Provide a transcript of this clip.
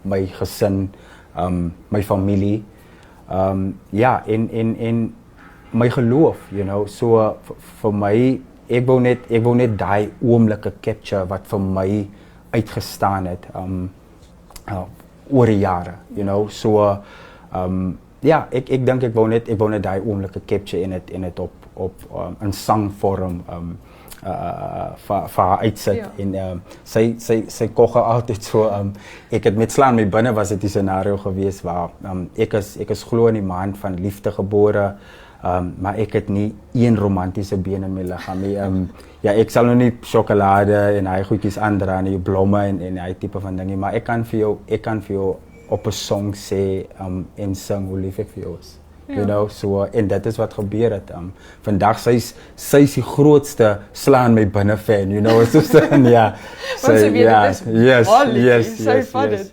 my gesin, my familie. Ja, en my geloof, so vir my, ek wou net daai oomblikke capture wat vir my uitgestaan het, oor die jare, so, ja, ek dink ek wou net daai oomblikke capture en het op in sangvorm, vir haar uitsit, en sy kogge altyd so, ek het met Slaan My Binne was dit die scenario gewees, waar, ek is glo in die maand van liefde gebore, maar ek het nie een romantiese been in my liggaam nie. Ja, ek sal nou nie sjokolade en hy goedjies aandra en die blomme en hy tipe van dinge, maar ek kan vir jou op 'n song sê en sing hoe lief ek vir jou is. So, en dit is wat gebeur het. Vandag sy's die grootste Slaan My Binne fan, so ja. Want sy weet dit is yes. sy vat dit.